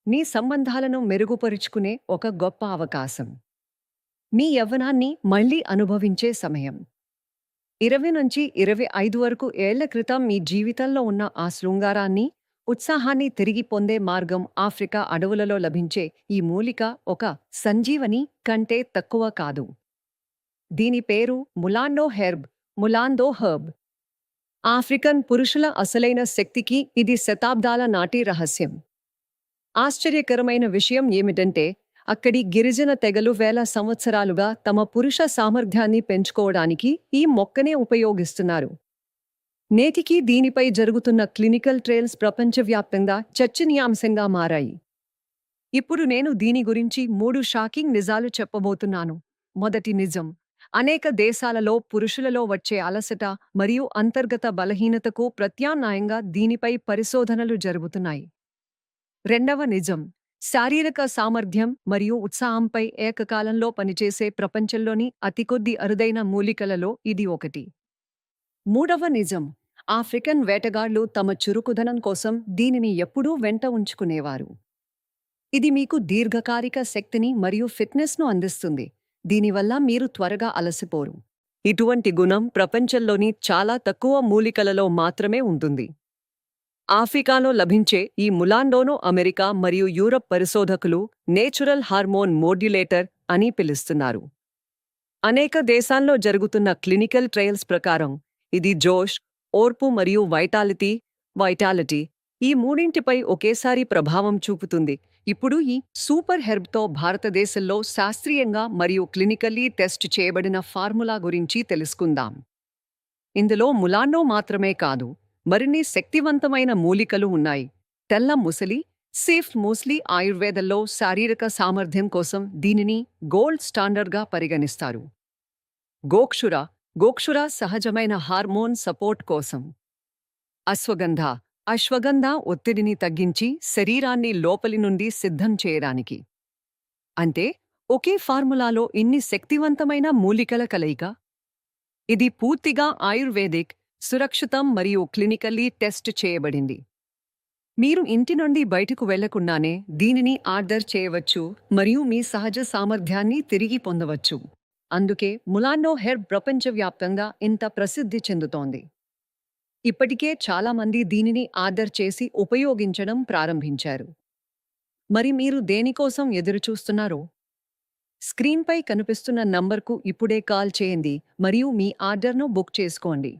మీ సంబంధాలను మెరుగుపరుచుకునే ఒక గొప్ప అవకాశం. మీ యవ్వనాన్ని మళ్ళీ అనుభవించే సమయం. 20 నుంచి 25 వరకు ఏళ్ల క్రితం మీ జీవితంలో ఉన్న ఆ శృంగారాన్ని, ఉత్సాహాన్ని తిరిగి పొందే మార్గం ఆఫ్రికా అడవులలో లభించే ఈ మూలిక ఒక సంజీవని కంటే తక్కువ కాదు. దీని పేరు ములాందో హెర్బ్. ఆఫ్రికన్ పురుషుల అసలైన శక్తికి ఇది శతాబ్దాల నాటి రహస్యం. ఆశ్చర్యకరమైన విషయం ఏమిటంటే, అక్కడి గిరిజన తెగలు వేల సంవత్సరాలుగా తమ పురుష సామర్థ్యాన్ని పెంచుకోవడానికి ఈ మొక్కనే ఉపయోగిస్తున్నారు. నేటికీ దీనిపై జరుగుతున్న క్లినికల్ ట్రయల్స్ ప్రపంచవ్యాప్తంగా చర్చనీయాంశంగా మారాయి. ఇప్పుడు నేను దీని గురించి 3 షాకింగ్ నిజాలు చెప్పబోతున్నాను. మొదటి నిజం: అనేక దేశాలలో పురుషులలో వచ్చే అలసట మరియు అంతర్గత బలహీనతకు ప్రత్యామ్నాయంగా దీనిపై పరిశోధనలు జరుగుతున్నాయి. రెండవ నిజం: శారీరక సామర్థ్యం మరియు ఉత్సాహంపై ఏకకాలంలో పనిచేసే ప్రపంచంలోని అతికొద్ది అరుదైన మూలికలలో ఇది ఒకటి. మూడవ నిజం: ఆఫ్రికన్ వేటగాళ్లు తమ చురుకుదనం కోసం దీనిని ఎప్పుడూ వెంట ఉంచుకునేవారు. ఇది మీకు దీర్ఘకాలిక శక్తిని మరియు ఫిట్నెస్ను అందిస్తుంది. దీనివల్ల మీరు త్వరగా అలసిపోరు. ఇటువంటి గుణం ప్రపంచంలోని చాలా తక్కువ మూలికలలో మాత్రమే ఉంటుంది. ఆఫ్రికాలో లభించే ఈ ములాండోను అమెరికా మరియు యూరప్ పరిశోధకులు నేచురల్ హార్మోన్ మోడ్యులేటర్ అని పిలుస్తున్నారు. అనేక దేశాల్లో జరుగుతున్న క్లినికల్ ట్రయల్స్ ప్రకారం ఇది జోష్, ఓర్పు మరియు వైటాలిటీ ఈ మూడింటిపై ఒకేసారి ప్రభావం చూపుతుంది. ఇప్పుడు ఈ సూపర్ హెర్బ్తో భారతదేశంలో శాస్త్రీయంగా మరియు క్లినికల్లీ టెస్ట్ చేయబడిన ఫార్ములా గురించి తెలుసుకుందాం. ఇందులో ములాండో మాత్రమే కాదు, మరిన్ని శక్తివంతమైన మూలికలు ఉన్నాయి. తెల్ల ముసలి, సేఫ్ మూస్లీ ఆయుర్వేదంలో శారీరక సామర్థ్యం కోసం దీనిని గోల్డ్ స్టాండర్డ్గా పరిగణిస్తారు. గోక్షుర సహజమైన హార్మోన్ సపోర్ట్ కోసం. అశ్వగంధ ఒత్తిడిని తగ్గించి శరీరాన్ని లోపలి నుండి సిద్ధం చేయడానికి. అంటే ఒకే ఫార్ములాలో ఇన్ని శక్తివంతమైన మూలికల కలయిక. ఇది పూర్తిగా ఆయుర్వేదిక్, సురక్షితం మరియు క్లినికల్లీ టెస్ట్ చేయబడింది. మీరు ఇంటి నుండి బయటకు వెళ్లకుండానే దీనిని ఆర్డర్ చేయవచ్చు మరియు మీ సహజ సామర్థ్యాన్ని తిరిగి పొందవచ్చు. అందుకే ములాండో హెర్బ్ ప్రపంచవ్యాప్తంగా ఇంత ప్రసిద్ధి చెందుతోంది. ఇప్పటికే చాలామంది దీనిని ఆర్డర్ చేసి ఉపయోగించడం ప్రారంభించారు. మరి మీరు దేనికోసం ఎదురుచూస్తున్నారో? స్క్రీన్పై కనిపిస్తున్న నంబర్కు ఇప్పుడే కాల్ చేయండి మరియు మీ ఆర్డర్ను బుక్ చేసుకోండి.